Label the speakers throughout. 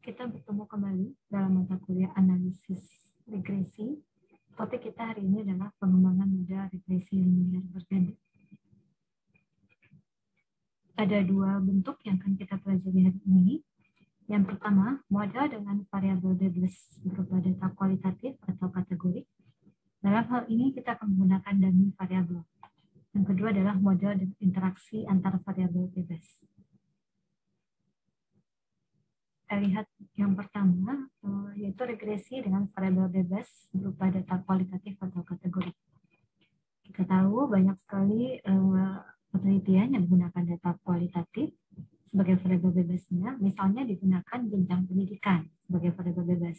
Speaker 1: Kita bertemu kembali dalam mata kuliah analisis regresi. Topik kita hari ini adalah pengembangan model regresi linier berganda. Ada dua bentuk yang akan kita pelajari hari ini. Yang pertama, model dengan variabel bebas berupa data kualitatif atau kategori. Dalam hal ini kita akan menggunakan dummy variabel. Yang kedua adalah model dengan interaksi antar variabel bebas. Kita lihat yang pertama, yaitu regresi dengan variabel bebas berupa data kualitatif atau kategori. Kita tahu banyak sekali penelitian yang menggunakan data kualitatif sebagai variabel bebasnya, misalnya digunakan jenjang pendidikan sebagai variabel bebas.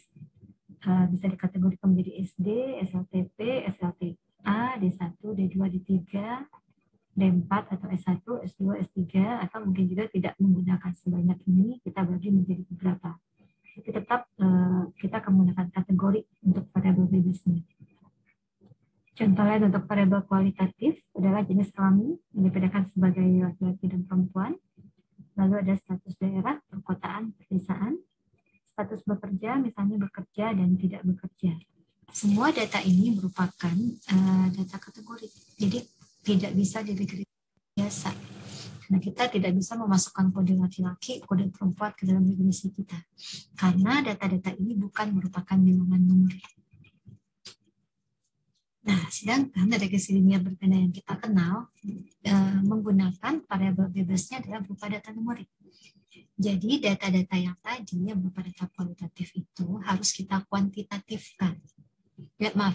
Speaker 1: Bisa dikategorikan menjadi SD, SLTP, SLTA, D1, D2, D3, D4 atau S1, S2, S3, atau mungkin juga tidak menggunakan sebanyak ini, kita bagi menjadi beberapa. Tapi tetap kita akan menggunakan kategori untuk variabel bebasnya. Contoh lain untuk variabel kualitatif adalah jenis kelamin yang dibedakan sebagai laki-laki dan perempuan. Lalu ada status daerah, perkotaan, pedesaan. Status bekerja, misalnya bekerja dan tidak bekerja. Semua data ini merupakan data kategori. Jadi tidak bisa diregresi biasa. Karena kita tidak bisa memasukkan kode laki-laki, kode perempuan ke dalam regresi kita. Karena data-data ini bukan merupakan bilangan nomor. Nah, sedangkan regresi linier berganda yang kita kenal menggunakan variabel bebasnya adalah berupa data numerik. Jadi data-data yang tadi yang berupa data kualitatif itu harus kita kuantitatifkan. Data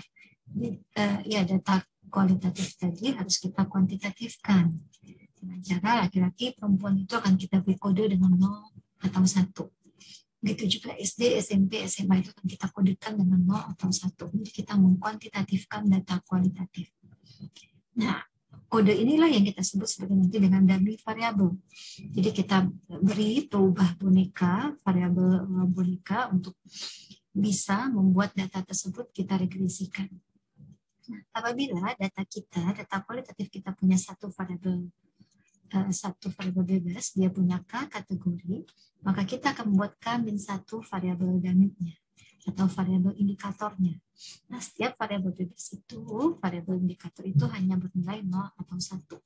Speaker 1: kualitatif tadi harus kita kuantitatifkan. Dengan cara laki-laki, perempuan itu akan kita beri kode dengan 0 atau 1. Begitu juga SD, SMP, SMA itu akan kita kodekan dengan 0 atau 1. Jadi kita mengkuantitatifkan data kualitatif. Nah, kode inilah yang kita sebut sebagai nanti dengan dummy variabel. Jadi kita beri perubah boneka, variabel boneka untuk bisa membuat data tersebut kita regresikan. Nah, apabila data kualitatif kita punya satu variabel bebas, dia punya K kategori, maka kita akan membuat K-1 variabel dummy-nya atau variabel indikatornya. Nah, setiap variabel bebas itu, variabel indikator itu hanya bernilai 0 atau 1.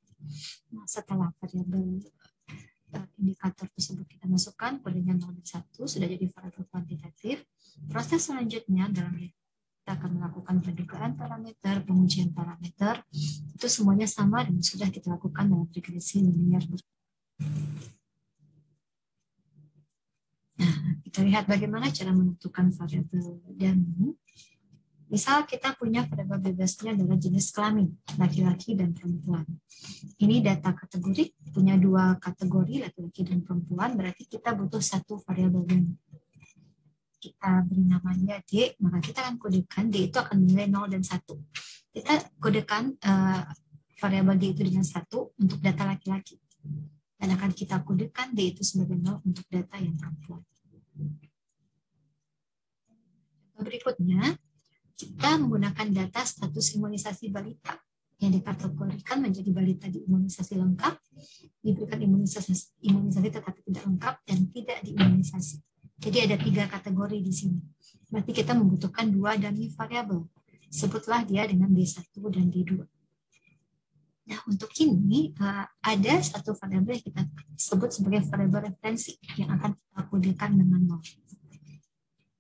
Speaker 1: Nah, setelah variabel indikator tersebut kita masukkan kodenya 0 dan 1, sudah jadi variabel kuantitatif. Proses selanjutnya dalam kita akan melakukan pendugaan parameter, pengujian parameter, itu semuanya sama dan sudah kita lakukan dalam regresi linier. Nah, kita lihat bagaimana cara menentukan variabel dummy. Misal kita punya variabel bebasnya adalah jenis kelamin, laki-laki dan perempuan. Ini data kategori, punya dua kategori, laki-laki dan perempuan, berarti kita butuh satu variabel dummy. Kita beri namanya D, maka kita akan kodekan D itu akan nilai 0 dan 1. Kita kodekan variabel D itu dengan 1 untuk data laki-laki. Dan akan kita kodekan D itu sebagai 0 untuk data yang perempuan. Berikutnya, kita menggunakan data status imunisasi balita yang dikategorikan menjadi balita di imunisasi lengkap, diberikan imunisasi tetapi tidak lengkap, dan tidak diimunisasi. Jadi ada 3 kategori di sini. Berarti kita membutuhkan 2 dummy variabel. Sebutlah dia dengan D1 dan D2. Nah, untuk ini ada satu variabel yang kita sebut sebagai variabel referensi yang akan kita kodekan dengan 0.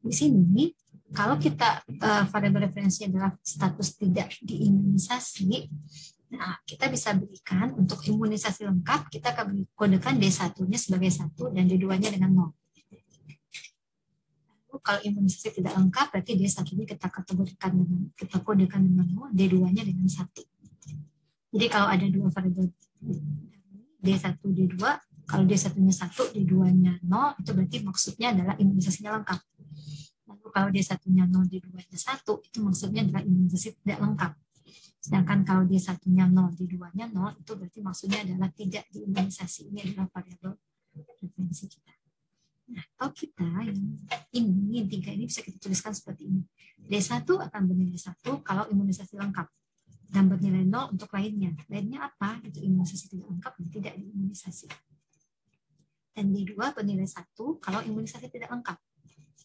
Speaker 1: Di sini, kalau kita variabel referensi adalah status tidak diimunisasi, nah kita bisa berikan untuk imunisasi lengkap, kita akan kodekan D1-nya sebagai 1 dan D2-nya dengan 0. Kalau imunisasi tidak lengkap, berarti D1-nya kita kodekan dengan 0, D2-nya dengan 1. Jadi kalau ada 2 variabel D1, D2, kalau D1-nya 1, D2-nya 0, itu berarti maksudnya adalah imunisasinya lengkap. Lalu kalau D1-nya 0, D2-nya 1, itu maksudnya adalah imunisasi tidak lengkap. Sedangkan kalau D1-nya 0, D2-nya 0, itu berarti maksudnya adalah tidak diimunisasi. Ini adalah variabel referensi kita. Nah, kalau kita yang 3 ini bisa kita tuliskan seperti ini. D1 akan bernilai 1 kalau imunisasi lengkap. Dan bernilai 0 untuk lainnya. Lainnya apa? Itu imunisasi tidak lengkap dan tidak diimunisasi. Dan D2 bernilai 1 kalau imunisasi tidak lengkap.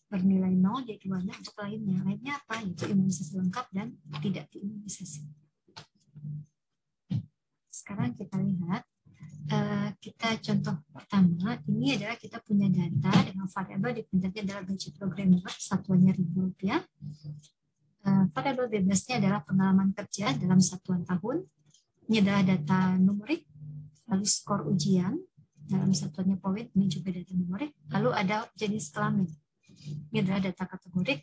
Speaker 1: bernilai 0, dia 2-nya untuk lainnya. Lainnya apa? Yaitu imunisasi lengkap dan tidak diimunisasi. Sekarang kita lihat, kita contoh pertama, ini adalah kita punya data dengan variabel dependennya adalah gaji programmer, satuannya Rp1.000. Variabel bebasnya adalah pengalaman kerja dalam satuan tahun. Ini adalah data numerik, lalu skor ujian dalam satuannya poin, ini juga data numerik, lalu ada jenis kelamin. Ini adalah data kategorik,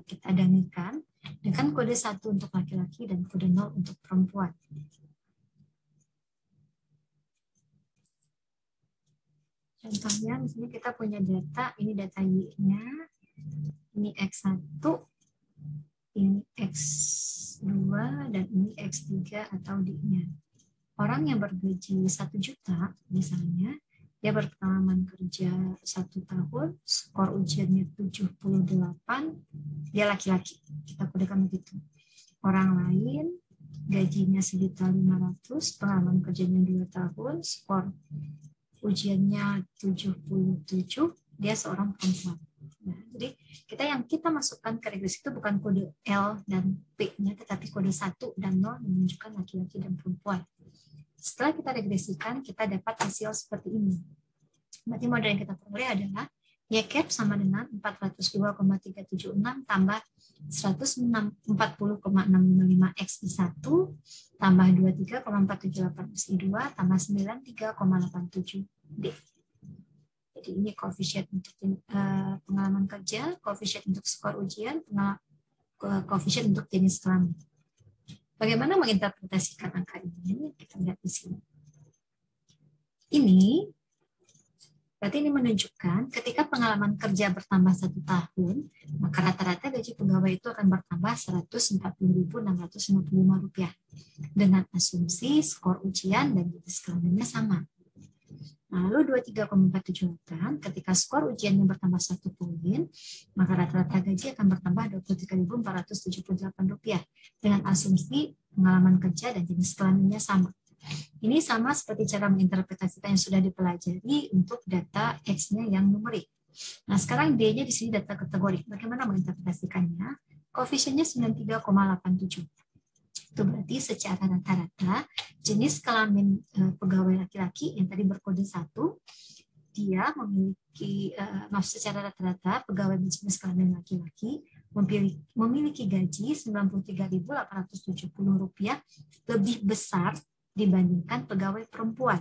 Speaker 1: kita damikan dengan kode 1 untuk laki-laki dan kode 0 untuk perempuan. Contohnya, misalnya kita punya data, ini data Y-nya, ini X1, ini X2, dan ini X3 atau D-nya. Orang yang bergaji 1 juta, misalnya, dia berpengalaman kerja 1 tahun, skor ujiannya 78, dia laki-laki. Kita kodekan begitu. Orang lain, gajinya 1.500.000, pengalaman kerjanya 2 tahun, skor ujiannya 77, dia seorang perempuan. Nah, jadi kita masukkan ke regresi itu bukan kode L dan P-nya, tetapi kode 1 dan 0 menunjukkan laki-laki dan perempuan. Setelah kita regresikan, kita dapat hasil seperti ini. Berarti model yang kita peroleh adalah Y-cap sama dengan 402,376 tambah 140,655 X I1 tambah 23,478 X I2 tambah 93,87 D. Jadi ini koefisien untuk pengalaman kerja, koefisien untuk skor ujian, koefisien untuk jenis kelamin. Bagaimana menginterpretasikan angka ini? Kita lihat di sini. Ini berarti ini menunjukkan ketika pengalaman kerja bertambah 1 tahun, maka rata-rata gaji pegawai itu akan bertambah Rp140.655 dengan asumsi skor ujian dan jenis kelaminnya sama. Lalu 23,478, ketika skor ujiannya bertambah 1 poin, maka rata-rata gaji akan bertambah Rp23.478 dengan asumsi pengalaman kerja dan jenis kelaminnya sama. Ini sama seperti cara menginterpretasikan yang sudah dipelajari untuk data X-nya yang numerik. Nah, sekarang D-nya di sini data kategori. Bagaimana menginterpretasikannya? Koefisiennya 93,87. Itu berarti secara rata-rata jenis kelamin pegawai laki-laki yang tadi berkode 1, dia memiliki, secara rata-rata pegawai berjenis kelamin laki-laki memiliki gaji Rp93.870 lebih besar dibandingkan pegawai perempuan.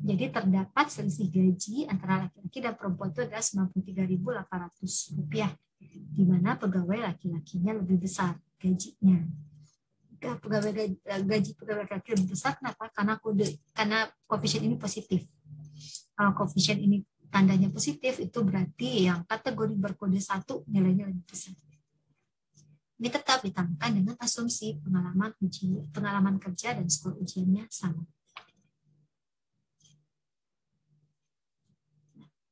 Speaker 1: Jadi terdapat selisih gaji antara laki-laki dan perempuan itu adalah Rp93.800, di mana pegawai laki-lakinya lebih besar gajinya. Gaji pegawai laki-laki lebih besar, kenapa? Karena koefisien ini positif. Kalau koefisien ini tandanya positif, itu berarti yang kategori berkode 1 nilainya lebih besar. Ini tetap ditambahkan dengan asumsi pengalaman kerja dan skor ujiannya sama.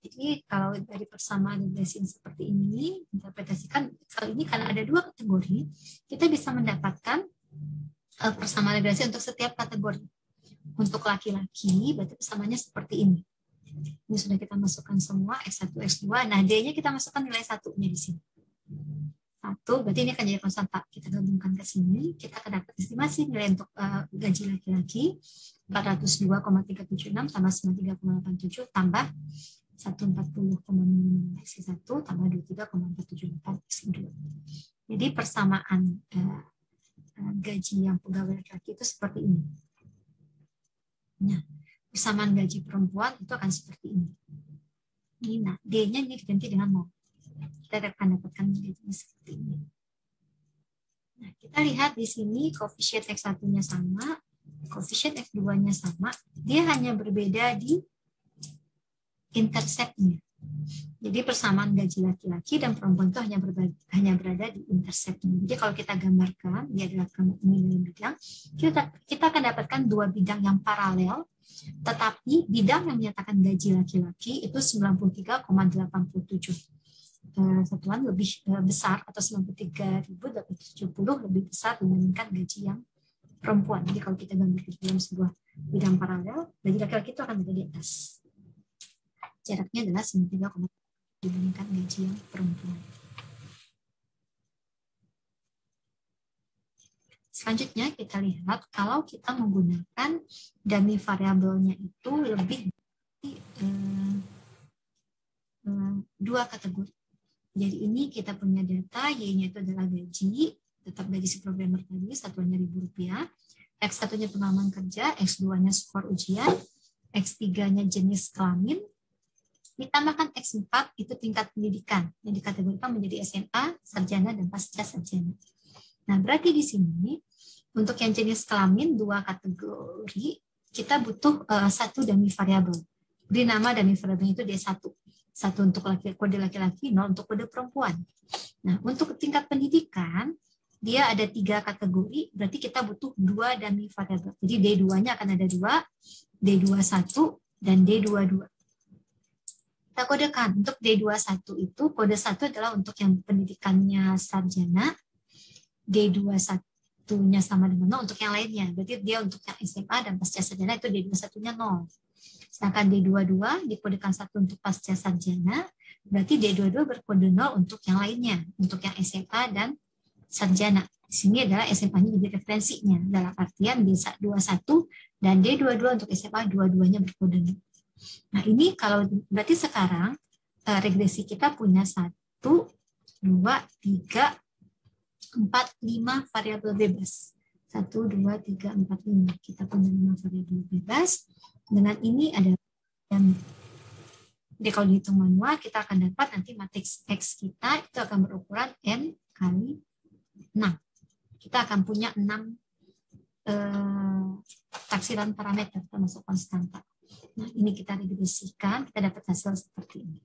Speaker 1: Jadi kalau dari persamaan regresi seperti ini, interpretasikan kali ini karena ada 2 kategori, kita bisa mendapatkan persamaan regresi untuk setiap kategori. Untuk laki-laki, berarti persamaannya seperti ini. Ini sudah kita masukkan semua, X1, X2. Nah, D-nya kita masukkan nilai 1-nya di sini. 1, berarti ini akan jadi konstanta. Kita gabungkan ke sini, kita akan dapat estimasi nilai untuk gaji laki-laki 402,376 tambah 93,87 tambah 140,5 X1 tambah 23,478 X2. Jadi persamaan gaji yang pegawai laki-laki itu seperti ini. Nah, persamaan gaji perempuan itu akan seperti ini. Nah, D-nya ini diganti dengan 0. Kita akan dapatkan gajinya seperti ini. Nah, kita lihat di sini koefisien X1-nya sama, koefisien X2-nya sama, dia hanya berbeda di intercept-nya. Jadi persamaan gaji laki-laki dan perempuan itu hanya berada di intercept-nya. Jadi kalau kita gambarkan, ini adalah ini dalam bidang, kita akan dapatkan 2 bidang yang paralel, tetapi bidang yang menyatakan gaji laki-laki itu 93,87. Satuan lebih besar atau 93.870 lebih besar dibandingkan gaji yang perempuan. Jadi kalau kita gambarkan dalam sebuah bidang paralel, gaji laki-laki itu akan berada di atas. Jaraknya adalah 93,87. dibandingkan gaji yang perempuan. Selanjutnya kita lihat kalau kita menggunakan dummy variabelnya itu lebih dari dua kategori. Jadi ini kita punya data, Y-nya itu adalah gaji, tetap gaji si programmer tadi, satuannya Rp1.000, X1-nya pengalaman kerja, X2-nya skor ujian, X3-nya jenis kelamin, ditambahkan X4 itu tingkat pendidikan yang dikategorikan menjadi SMA, sarjana, dan pasca sarjana. Nah, berarti di sini untuk yang jenis kelamin dua kategori kita butuh satu dummy variabel. Beri nama dummy variabel itu D1. Satu untuk kode laki-laki, 0 untuk kode perempuan. Nah, untuk tingkat pendidikan dia ada 3 kategori, berarti kita butuh 2 dummy variabel. Jadi D2-nya akan ada 2, D21 dan D22. Kita kodekan untuk D21 itu kode 1 adalah untuk yang pendidikannya sarjana, D21-nya sama dengan 0 untuk yang lainnya. Berarti dia untuk yang SMA dan pasca sarjana itu D21-nya 0. Sedangkan D22 dikodekan 1 untuk pasca sarjana, berarti D22 berkode 0 untuk yang lainnya, untuk yang SMA dan sarjana. Di sini adalah SMA-nya jadi referensinya, dalam artian D21 dan D22 untuk SMA dua-duanya berkode 0. Nah ini kalau berarti sekarang regresi kita punya 1, 2, 3, 4, 5 variabel bebas. 1, 2, 3, 4, 5. Kita punya 5 variabel bebas. Dengan ini ada yang jadi kalau dihitung manual kita akan dapat nanti matriks X kita itu akan berukuran N kali 6. Kita akan punya 6 taksiran parameter termasuk konstanta. Nah, ini kita regresikan, kita dapat hasil seperti ini.